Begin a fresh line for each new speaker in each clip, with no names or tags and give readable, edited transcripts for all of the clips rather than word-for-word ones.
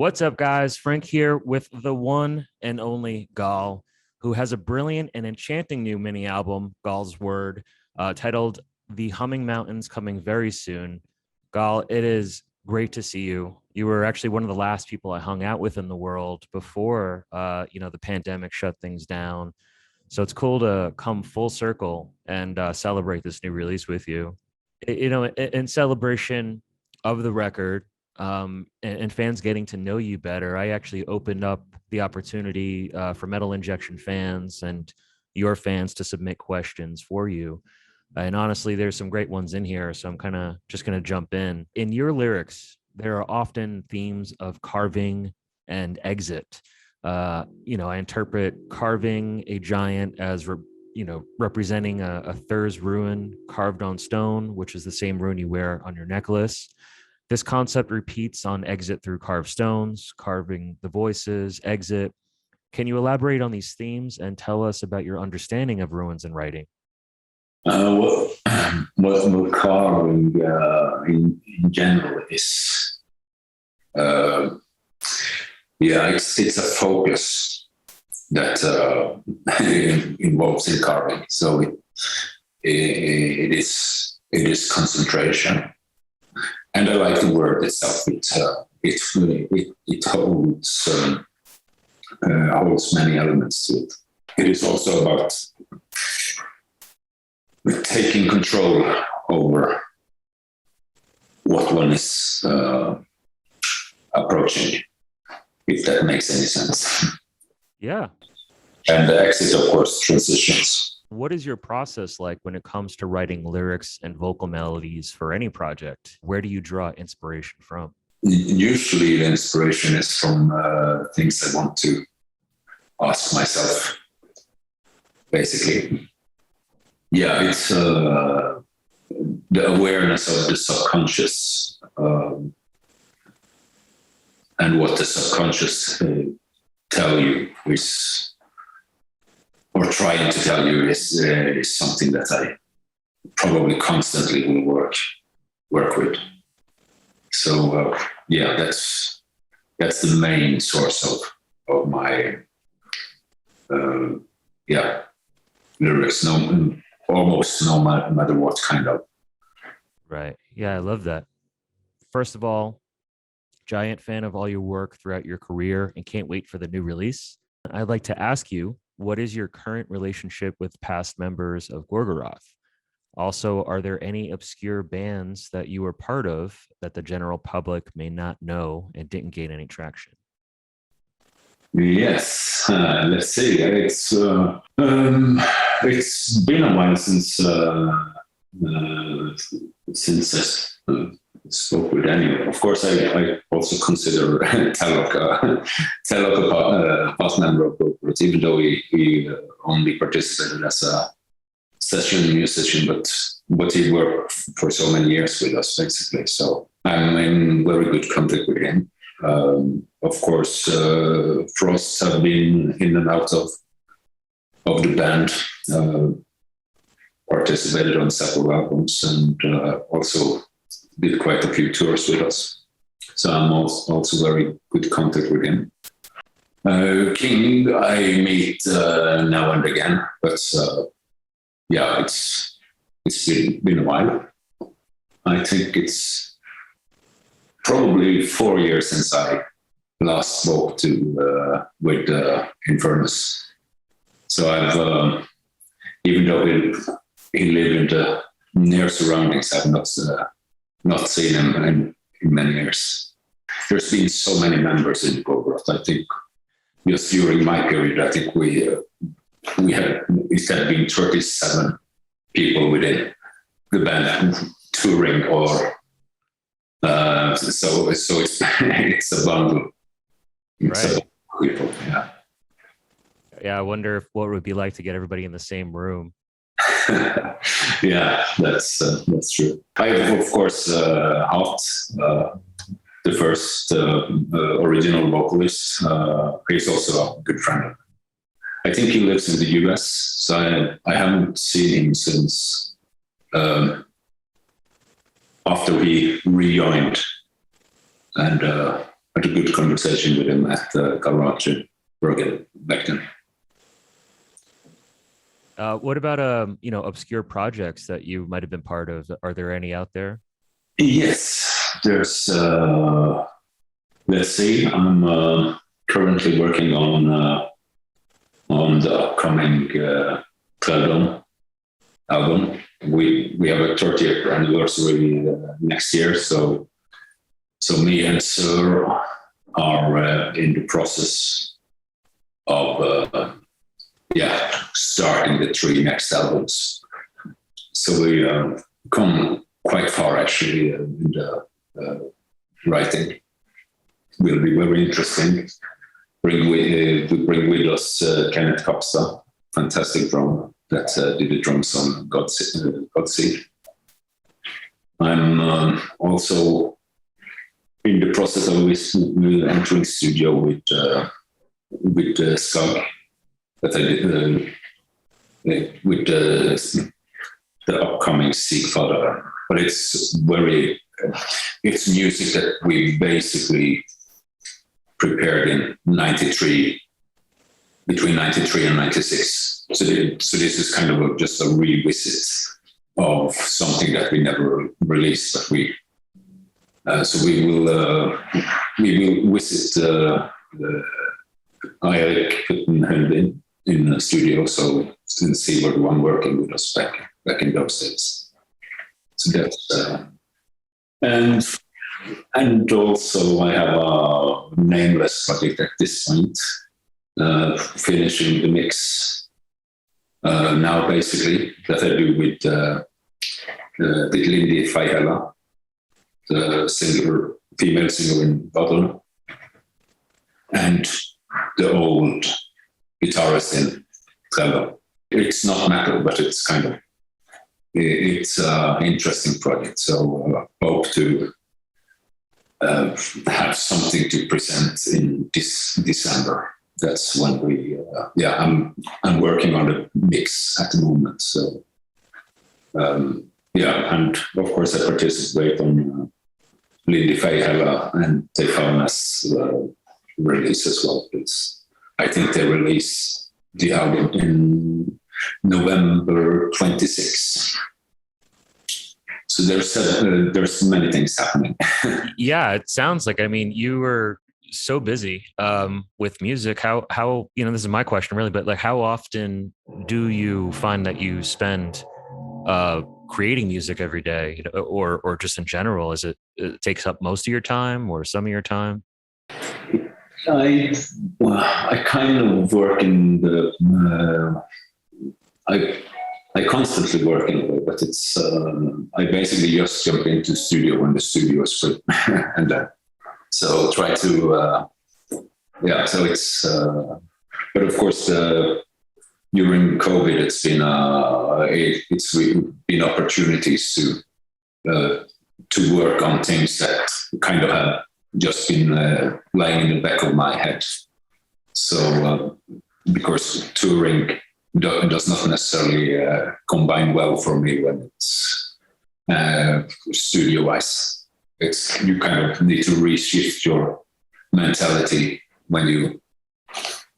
What's up, guys? Frank here with the one and only Gal, who has a brilliant and enchanting new mini album, Gal's Word, titled The Humming Mountains, coming very soon. Gal, it is great to see you. You were actually one of the last people I hung out with in the world before, the pandemic shut things down. So it's cool to come full circle and celebrate this new release with you. In celebration of the record, and fans getting to know you better, I actually opened up the opportunity for Metal Injection fans and your fans to submit questions for you. And honestly, there's some great ones in here, so I'm kind of just going to jump in. In your lyrics, there are often themes of carving and exit. I interpret carving a giant as representing a Thur's rune carved on stone, which is the same rune you wear on your necklace. This concept repeats on exit through carved stones, carving the voices, exit. Can you elaborate on these themes and tell us about your understanding of runes and writing?
What carving in general is, it's a focus that involves in carving. So it is concentration. And I like the word itself. It holds many elements to it. It is also about taking control over what one is approaching, if that makes any sense.
Yeah.
And the exit, of course, transitions.
What is your process like when it comes to writing lyrics and vocal melodies for any project? Where do you draw inspiration from?
Usually the inspiration is from things I want to ask myself, basically. Yeah, it's the awareness of the subconscious and what the subconscious tell you is, or trying to tell you is something that I probably constantly will work with. So that's the main source of my lyrics. Almost no matter what kind of.
Right. Yeah, I love that. First of all, giant fan of all your work throughout your career and can't wait for the new release. I'd like to ask you, what is your current relationship with past members of Gorgoroth? Also, are there any obscure bands that you were part of that the general public may not know and didn't gain any traction?
Yes, let's see. It's been a while since I spoke with anyone. Of course, I also consider Talok a past member of Gorgoroth, even though he only participated as a session musician, but he worked for so many years with us, basically. So I'm in very good contact with him. Of course, Frost have been in and out of the band, participated on several albums, and also did quite a few tours with us. So I'm also very good contact with him. King, I meet now and again, but it's been a while. I think it's probably 4 years since I last spoke with Infernus. So I've, even though he lived in the near surroundings, I've not seen him in many years. There's been so many members in Gorgoroth. I think just during my period, I think it had been 37 people within the band touring, or so it's a bundle. It's
right.
a bundle of people, yeah.
Yeah, I wonder what it would be like to get everybody in the same room.
Yeah, that's true. I have, of course, Hart, the first original vocalist. He's also a good friend of mine. I think he lives in the US, so I haven't seen him since after we rejoined. And had a good conversation with him at the garage in Bergen back then.
What about obscure projects that you might have been part of? Are there any out there?
Yes, there's. Let's see. I'm currently working on the upcoming Cloudon album. We have a 30th anniversary next year, so me and Sir are in the process of starting the 3 next albums. So we come quite far actually in the writing. Will be very interesting. We bring with us Kenneth Kapstad, fantastic drummer that did the drums on Godseed. I'm also in the process of entering studio with Skag that I did with the upcoming Sigfather. But it's music that we basically prepared in 93, between 93 and 96. So this is kind of just a revisit of something that we never released, but we will visit Eirik Huttenhøyden in the studio, so and see what one working with us back in those days. So that's and also I have a nameless project at this point, finishing the mix now basically, that I do with Lindy Feihela, the female singer in Battle, and the old guitarist in Clever. It's not metal, but it's it's an interesting project. So I hope to have something to present in this December. That's when I'm working on the mix at the moment. So and of course I participate on Lindy Feihela and Teifanas release as well. I think they release the album in November 26. So there's many things happening.
Yeah, it sounds like, I mean, you were so busy with music. How this is my question really, but like how often do you find that you spend creating music every day, or just in general? Is it takes up most of your time or some of your time?
I kind of work in the I constantly work in a way, but it's I basically just jump into the studio when the studio is free, and so try to So it's but of course during COVID it's been opportunities to work on things that kind of have just been lying in the back of my head. So because touring does not necessarily combine well for me when it's studio-wise. You kind of need to reshift your mentality when you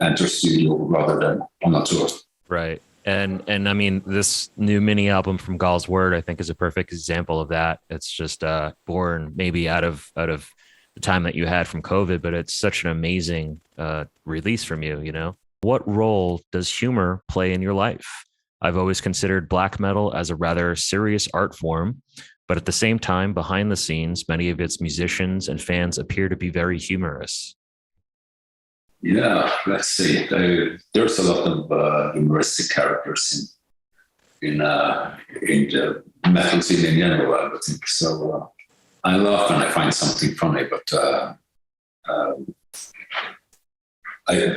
enter studio rather than on a tour.
Right. And I mean, this new mini album from Gall's Word, I think, is a perfect example of that. It's just born maybe out of the time that you had from COVID, but it's such an amazing release from you. What role does humor play in your life? I've always considered black metal as a rather serious art form, but at the same time, behind the scenes, many of its musicians and fans appear to be very humorous.
Yeah, let's see. There's a lot of humoristic characters in the metal scene in general, I would think. So I laugh when I find something funny, but I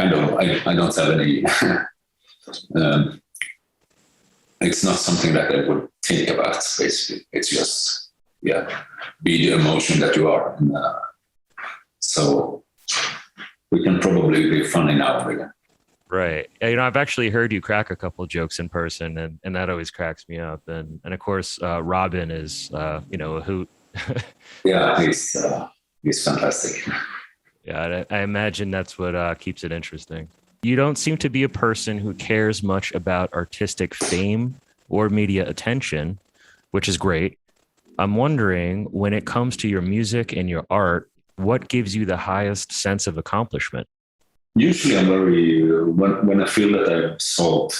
don't have any. It's not something that I would think about. Basically, it's just be the emotion that you are. And, so we can probably be funny now and again.
Right. I've actually heard you crack a couple of jokes in person, and that always cracks me up. And of course, Robin is a hoot
Yeah, he's fantastic.
Yeah, I imagine that's what keeps it interesting. You don't seem to be a person who cares much about artistic fame or media attention, which is great. I'm wondering, when it comes to your music and your art, what gives you the highest sense of accomplishment?
Usually, I'm very when I feel that I've solved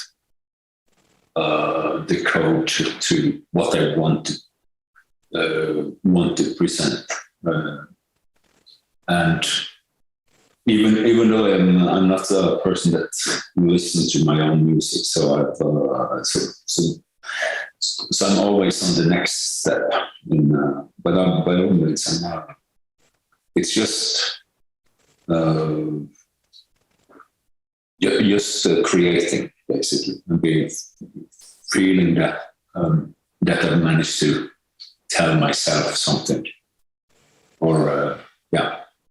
the code to what I want to present, and even though I'm not a person that listens to my own music, so so I'm always on the next step. But by all means, it's just creating basically, and being feeling that that I've managed to tell myself something, or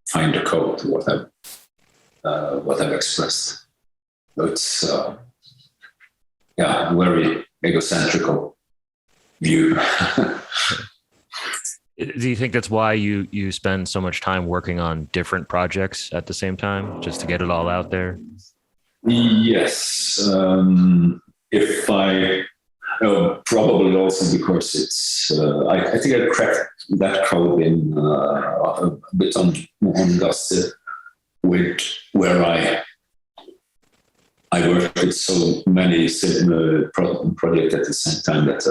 find a code to what I've expressed. So it's a very egocentrical view.
Do you think that's why you spend so much time working on different projects at the same time, just to get it all out there?
Yes, if I probably also because it's I think I cracked that code in a bit on Dusty, with where I worked with so many projects at the same time that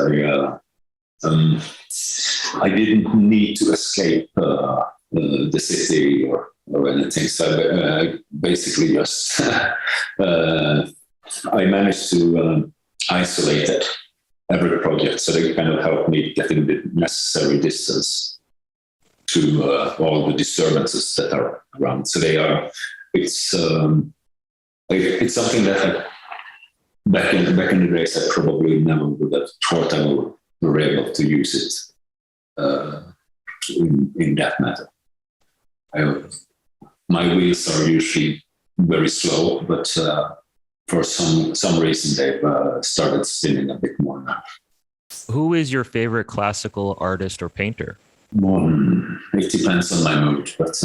I didn't need to escape the city or anything. So basically, just I managed to isolate it, every project, so they kind of helped me getting the necessary distance to all the disturbances that are around. So it's something that back in the days I probably never would have thought I would be able to use it in that matter. My wheels are usually very slow, but for some reason they've started spinning a bit more now.
Who is your favorite classical artist or painter?
It depends on my mood, but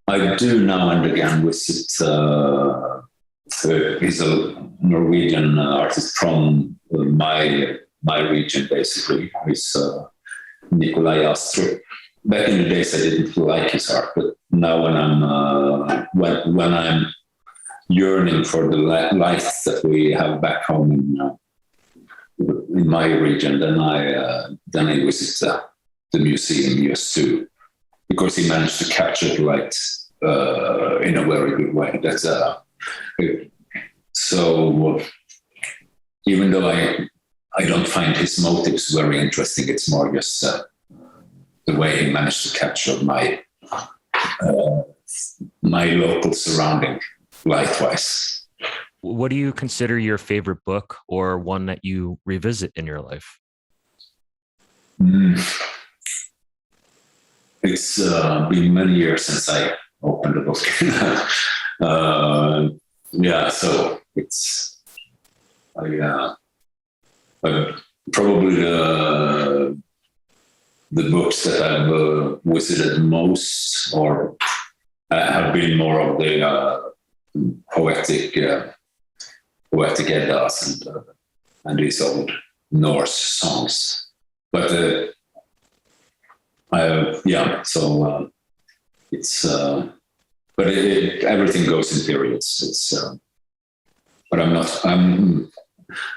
I do now and again visit. He's a Norwegian artist from my region, basically. He's Nikolai Astrup. Back in the days, I didn't like his art, but now when I'm yearning for the light that we have back home in my region, then I visit the museum just to, because he managed to capture the light in a very good way. That's so even though I don't find his motives very interesting, it's more just the way he managed to capture my local surrounding light-wise.
What do you consider your favorite book, or one that you revisit in your life?
It's been many years since I opened the book. So it's probably the books that I've visited most, or have been more of the poetic Eddas and these old Norse songs. But it's but everything goes in periods. It's but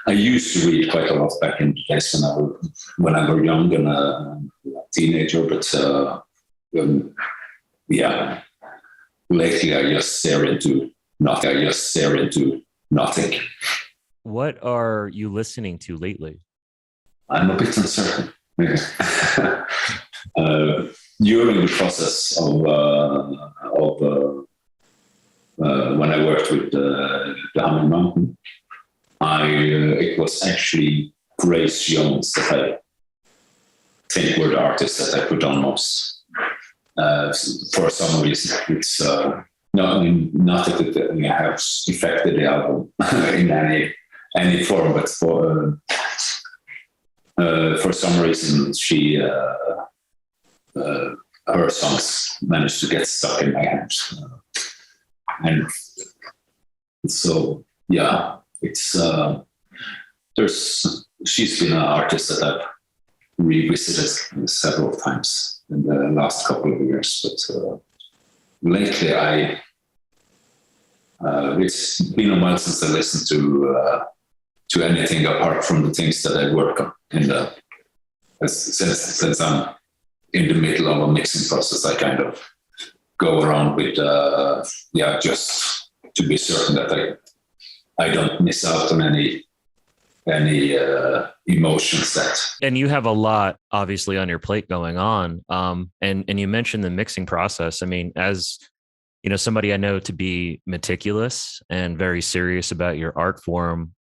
I used to read quite a lot back in the days when I was young and a teenager, but lately I just stare into nothing.
What are you listening to lately?
I'm a bit uncertain. During the process of when I worked with the Humming Mountain, it was actually Grace Jones that I think were the artists that I put on most. For some reason, it's not that it has affected the album in any form, but for some reason she her songs managed to get stuck in my head. And so, yeah, it's she's been an artist that I've revisited several times in the last couple of years. But lately, it's been a while since I listened to anything apart from the things that I work on since I'm in the middle of a mixing process. I kind of go around with just to be certain that I don't miss out on any emotions that.
And you have a lot obviously on your plate going on. And you mentioned the mixing process. I mean, as you know, somebody I know to be meticulous and very serious about your art form.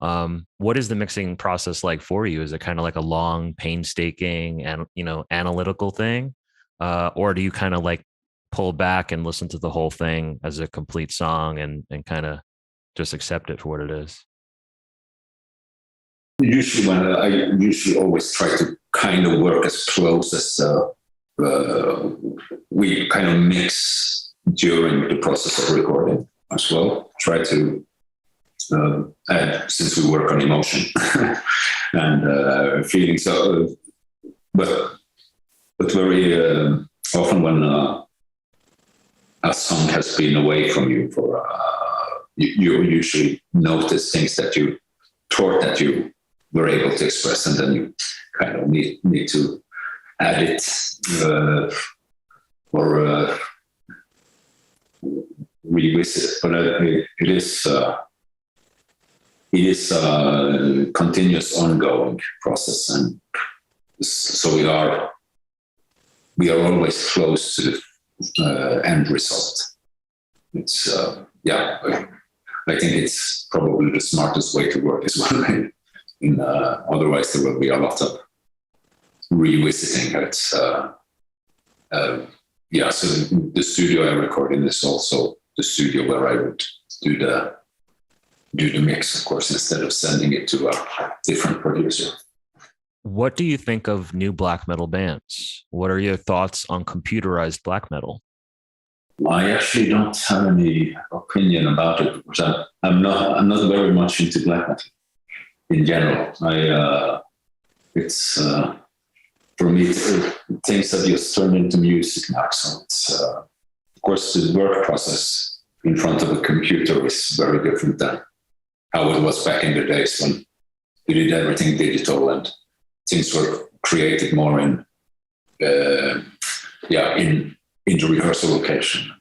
What is the mixing process like for you? Is it kind of like a long, painstaking and, analytical thing? Or do you kind of like pull back and listen to the whole thing as a complete song and kind of just accept it for what it is?
Usually I usually always try to kind of work as close as we kind of mix during the process of recording as well. Try to add, since we work on emotion and feeling. So, but very often when a song has been away from you for, you usually notice things that you thought that you were able to express, and then you kind of need to add it or revisit. But it is a continuous, ongoing process, and so we are always close to the end result. It's I think it's probably the smartest way to work as well. Otherwise, there will be a lot of revisiting. It's so the studio I record in is also the studio where I would do the mix, of course, instead of sending it to a different producer.
What do you think of new black metal bands? What are your thoughts on computerized black metal?
I actually don't have any opinion about it because I'm not very much into black metal in general. It's for me, things have just turned into music now. So it's, of course, the work process in front of a computer is very different than how it was back in the days when we did everything digital and things were created more in the rehearsal location.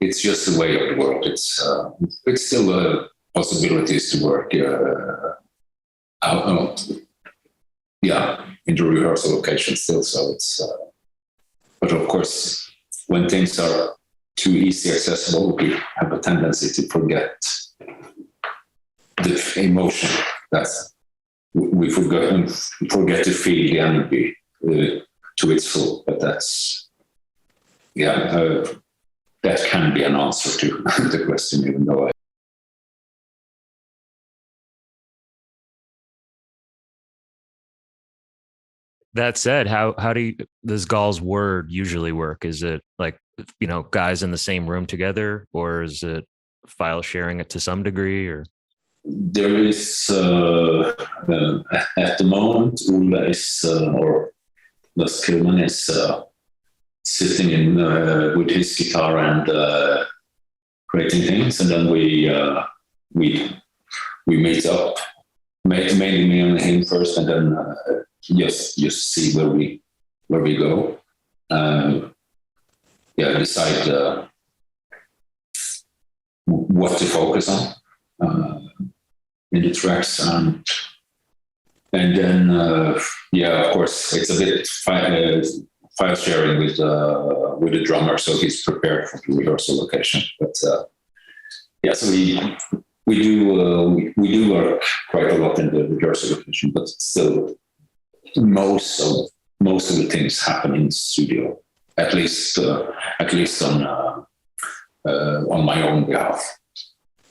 It's just the way of the world. It's still possibilities to work in the rehearsal location still. So it's, but of course, when things are too easy accessible, we have a tendency to forget the emotion. We forget to feel the energy to its full. But that's that can be an answer to the question, even though
That said, how does Gall's Word usually work? Is it like, guys in the same room together, or is it file sharing it to some degree? Or
there is at the moment, Ola is or Lars Kilman is sitting in with his guitar and creating things, and then we meet up, mainly me and him first, and then just see where we go. Decide what to focus on in the tracks, and then of course it's a bit file sharing with the drummer, so he's prepared for the rehearsal location. But so we do work quite a lot in the rehearsal location, but still most of the things happen in the studio, at least on my own behalf.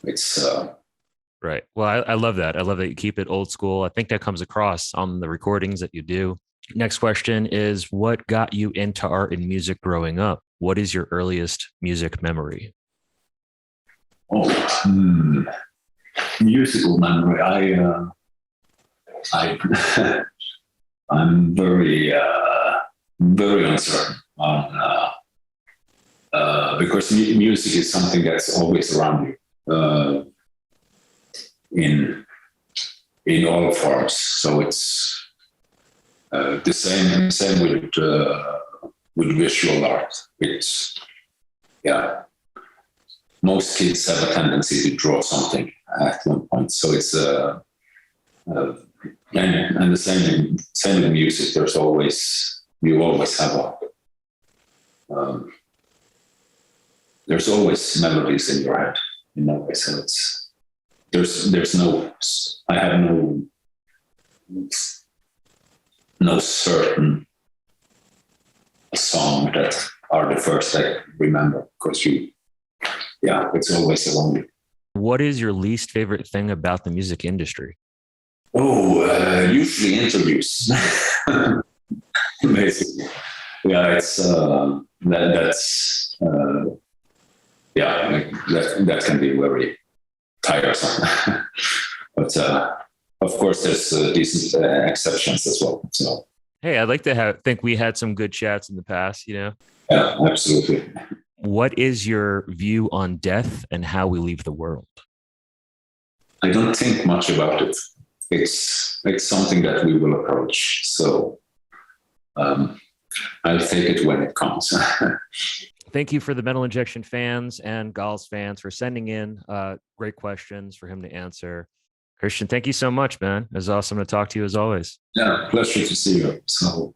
It's
Right. Well, I love that. I love that you keep it old school. I think that comes across on the recordings that you do. Next question is, what got you into art and music growing up? What is your earliest music memory?
Oh, musical memory. I, I'm very uncertain on because music is something that's always around you in all forms. So it's the same with visual art. It's yeah. Most kids have a tendency to draw something at one point. So it's and the same with music. You always have there's always melodies in your head. You know, so it's there's no I have no certain song that are the first I remember because it's always around you.
What is your least favorite thing about the music industry?
Usually interviews. Basically, it's that can be very tiresome. But of course, there's decent exceptions as well. So
Hey, I'd like to think we had some good chats in the past, you know?
yeah, absolutely.
What is your view on death and how we leave the world?
I don't think much about it. It's something that we will approach. So I'll take it when it comes.
Thank you for the Metal Injection fans and Gals fans for sending in great questions for him to answer. Christian, thank you so much, man. It was awesome to talk to you as always.
Yeah, pleasure to see you. So